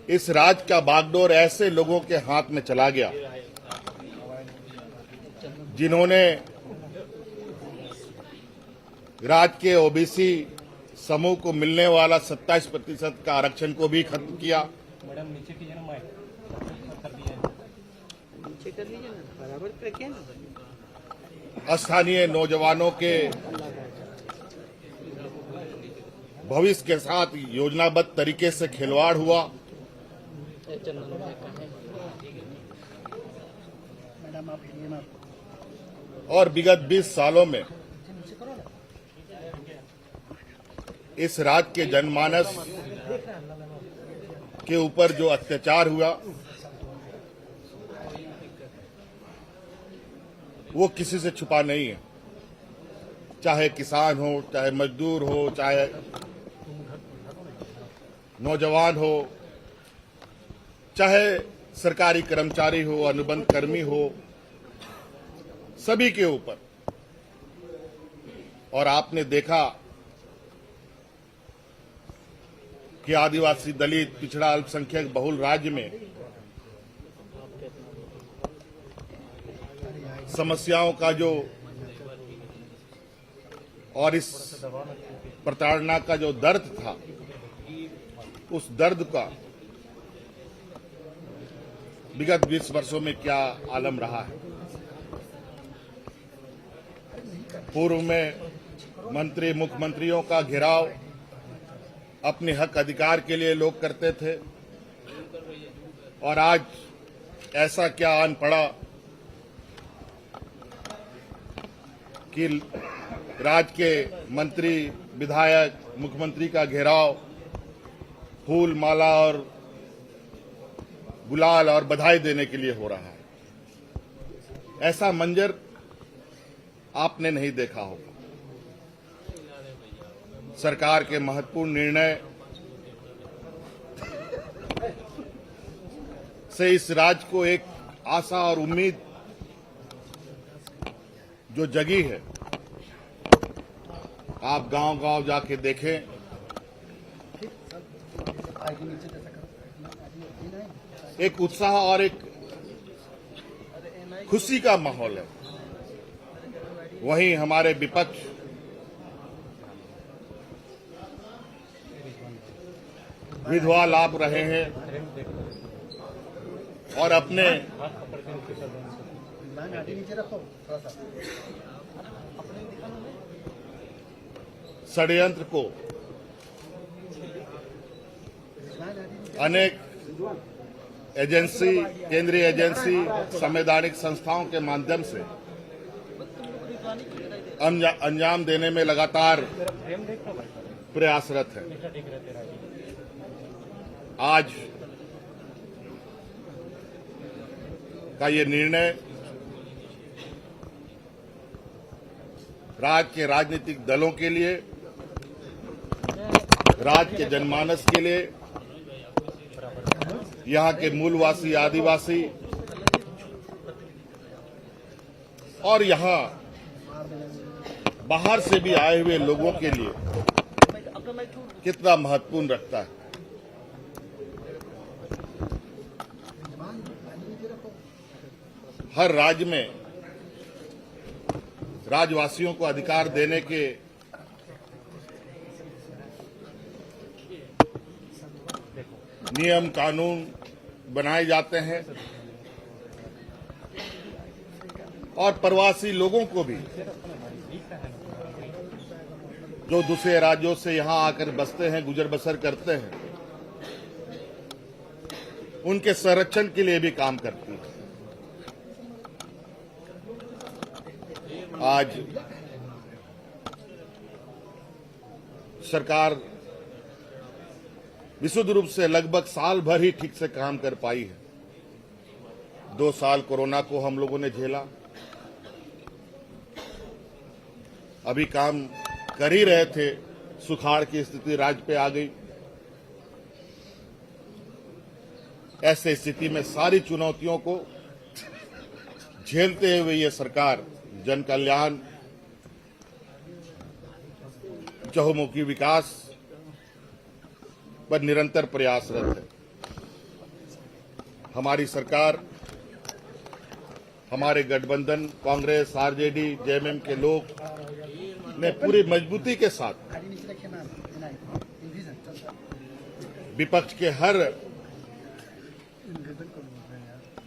इस राज का बागडोर ऐसे लोगों के हाथ में चला गया जिन्होंने राज्य के ओबीसी समूह को मिलने वाला 27% का आरक्षण को भी खत्म किया। मैडम नीचे कीजिए ना, माइक नीचे कर लीजिए ना, बराबर करके ना। स्थानीय नौजवानों के भविष्य के साथ योजनाबद्ध तरीके से खिलवाड़ हुआ। और विगत 20 सालों में इस राज्य के जनमानस के ऊपर जो अत्याचार हुआ वो किसी से छुपा नहीं है। चाहे किसान हो, चाहे मजदूर हो, चाहे नौजवान हो, चाहे सरकारी कर्मचारी हो, अनुबंध कर्मी हो, सभी के ऊपर। और आपने देखा कि आदिवासी, दलित, पिछड़ा, अल्पसंख्यक बहुल राज्य में समस्याओं का जो और इस प्रताड़ना का जो दर्द था, उस दर्द का विगत 20 वर्षों में क्या आलम रहा है। पूर्व में मंत्री, मुख्यमंत्रियों का घेराव अपने हक अधिकार के लिए लोग करते थे, और आज ऐसा क्या आन पड़ा कि राज्य के मंत्री, विधायक, मुख्यमंत्री का घेराव फूल माला और गुलाल और बधाई देने के लिए हो रहा है। ऐसा मंजर आपने नहीं देखा होगा। सरकार के महत्वपूर्ण निर्णय से इस राज्य को एक आशा और उम्मीद जो जगी है, आप गांव-गांव जाके देखें, एक उत्साह और एक खुशी का माहौल है। वहीं हमारे विपक्ष विधवा लाभ रहे हैं और अपने षड्यंत्र को अनेक एजेंसी, केंद्रीय एजेंसी, संवैधानिक संस्थाओं के माध्यम से अंजाम देने में लगातार प्रयासरत है। आज का ये निर्णय राज्य के राजनीतिक दलों के लिए, राज्य के जनमानस के लिए, यहाँ के मूलवासी, आदिवासी और यहाँ बाहर से भी आए हुए लोगों के लिए कितना महत्वपूर्ण रखता है। हर राज्य में राज्यवासियों को अधिकार देने के नियम कानून बनाए जाते हैं और प्रवासी लोगों को भी, जो दूसरे राज्यों से यहां आकर बसते हैं, गुजर बसर करते हैं, उनके संरक्षण के लिए भी काम करती है। आज सरकार विशुद्ध रूप से लगभग साल भर ही ठीक से काम कर पाई है। 2 साल कोरोना को हम लोगों ने झेला, अभी काम कर ही रहे थे, सुखाड़ की स्थिति राज्य पे आ गई। ऐसे स्थिति में सारी चुनौतियों को झेलते हुए ये सरकार जन कल्याण, चहुमुखी विकास पर निरंतर प्रयासरत है। हमारी सरकार, हमारे गठबंधन कांग्रेस, आरजेडी, जेएमएम के लोग ने पूरी मजबूती के साथ विपक्ष के हर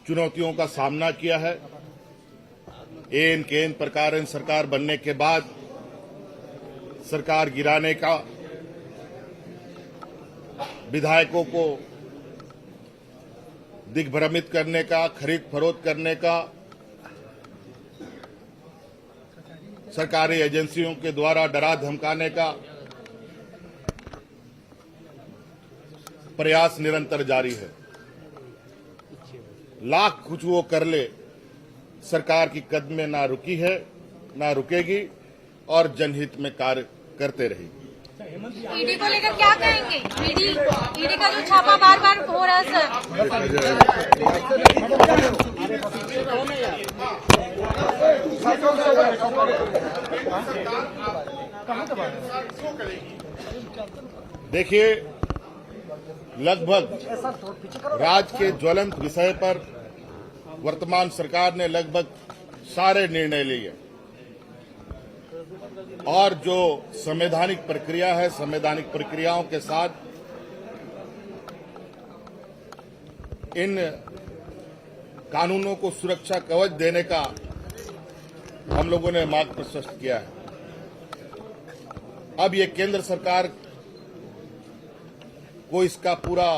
चुनौतियों का सामना किया है। एन केन प्रकार सरकार बनने के बाद सरकार गिराने का, विधायकों को दिग्भ्रमित करने का, खरीद फरोख्त करने का, सरकारी एजेंसियों के द्वारा डरा धमकाने का प्रयास निरंतर जारी है। लाख कुछ वो कर ले, सरकार की कदमें ना रुकी है, ना रुकेगी और जनहित में कार्य करते रहेगी। ईडी को लेकर क्या कहेंगे? ईडी का जो छापा बार बार हो रहा है देखिए, लगभग राज्य के ज्वलंत विषय पर वर्तमान सरकार ने लगभग सारे निर्णय लिए और जो संवैधानिक प्रक्रिया है, संवैधानिक प्रक्रियाओं के साथ इन कानूनों को सुरक्षा कवच देने का हम लोगों ने मार्ग प्रशस्त किया है। अब ये केंद्र सरकार को इसका पूरा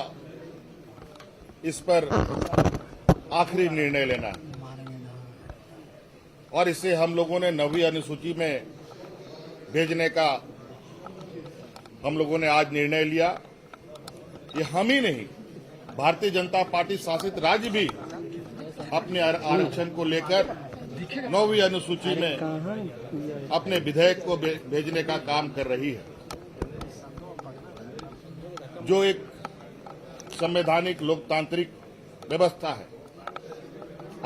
इस पर आखिरी निर्णय लेना है और इसे हम लोगों ने 9वीं अनुसूची में भेजने का हम लोगों ने आज निर्णय लिया। ये हम ही नहीं, भारतीय जनता पार्टी शासित राज्य भी अपने आरक्षण को लेकर 9वीं अनुसूची में अपने विधेयक को भेजने का काम कर रही है, जो एक संवैधानिक लोकतांत्रिक व्यवस्था है।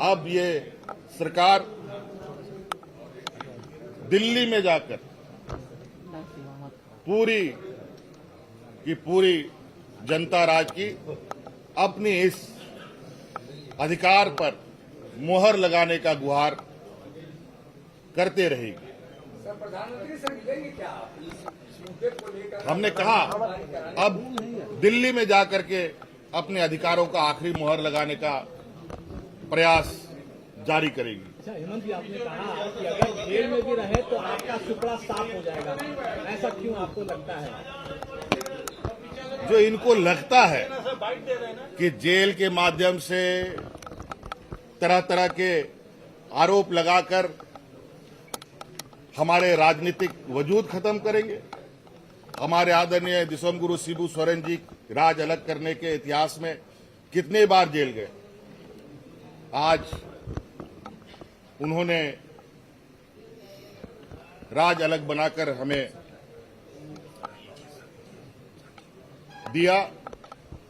अब ये सरकार दिल्ली में जाकर पूरी की पूरी जनता राज की अपनी इस अधिकार पर मुहर लगाने का गुहार करते रहेगी। हमने कहा अब दिल्ली में जाकर के अपने अधिकारों का आखिरी मुहर लगाने का प्रयास जारी करेगी। हेमंत जी, आपने कहा कि अगर जेल में भी रहे तो आपका सुपड़ा साफ हो जाएगा, ऐसा क्यों आपको लगता है? जो इनको लगता है कि जेल के माध्यम से तरह तरह के आरोप लगाकर हमारे राजनीतिक वजूद खत्म करेंगे। हमारे आदरणीय दिसोम गुरु शिबू सोरेन जी राज अलग करने के इतिहास में कितने बार जेल गए। आज उन्होंने राज अलग बनाकर हमें दिया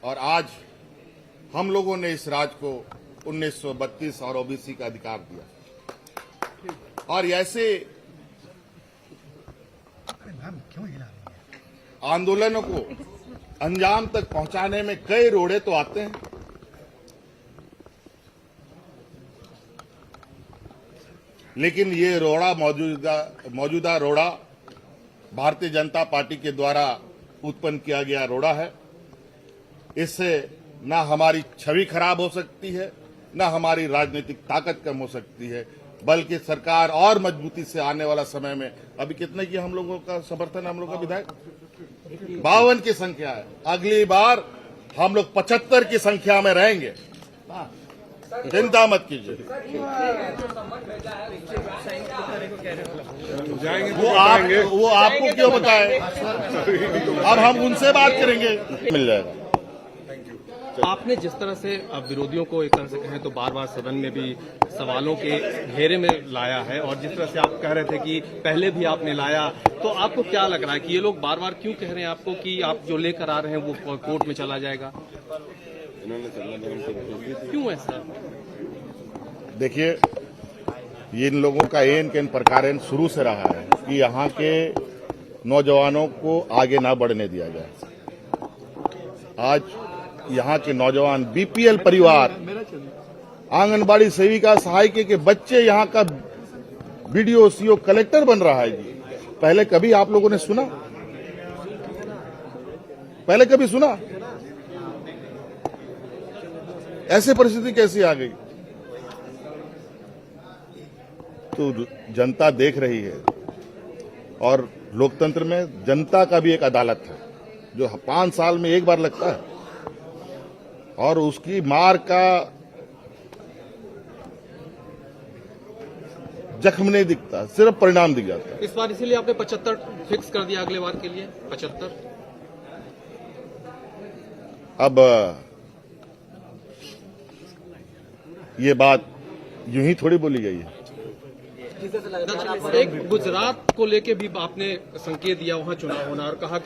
और आज हम लोगों ने इस राज को 1932 और ओबीसी का अधिकार दिया। और ऐसे आंदोलनों को अंजाम तक पहुंचाने में कई रोड़े तो आते हैं, लेकिन ये रोड़ा मौजूदा रोड़ा भारतीय जनता पार्टी के द्वारा उत्पन्न किया गया रोड़ा है। इससे ना हमारी छवि खराब हो सकती है, ना हमारी राजनीतिक ताकत कम हो सकती है, बल्कि सरकार और मजबूती से आने वाला समय में अभी कितने की हम लोगों का समर्थन, हम लोग का विधायक 52 की संख्या है। अगली बार हम लोग 75 की संख्या में रहेंगे, चिंता मत कीजिए। वो आपको क्यों बताए, अब हम उनसे बात करेंगे, मिल जाएगा। आपने जिस तरह से विरोधियों को एक तरह से कहें तो बार बार सदन में भी सवालों के घेरे में लाया है, और जिस तरह से आप कह रहे थे कि पहले भी आपने लाया, तो आपको क्या लग रहा है कि ये लोग बार बार क्यों कह रहे हैं आपको कि आप जो लेकर आ रहे हैं वो कोर्ट में चला जाएगा? क्यों ऐसा? देखिए, ये इन लोगों का एन केन प्रकार शुरू से रहा है कि यहाँ के नौजवानों को आगे ना बढ़ने दिया जाए। आज यहाँ के नौजवान बीपीएल परिवार, आंगनबाड़ी सेविका, सहायिका के बच्चे यहाँ का बीडीओ, सीओ, कलेक्टर बन रहा है जी। पहले कभी आप लोगों ने सुना? पहले कभी सुना? ऐसे परिस्थिति कैसी आ गई? तो जनता देख रही है, और लोकतंत्र में जनता का भी एक अदालत है जो 5 साल में एक बार लगता है, और उसकी मार का जख्म नहीं दिखता, सिर्फ परिणाम दिख जाता है। इस बार इसीलिए आपने 75 फिक्स कर दिया अगले बार के लिए 75। अब ये बात यूं ही थोड़ी बोली गई है। एक गुजरात को लेके भी आपने संकेत दिया, वहां चुनाव होना, और कहा कि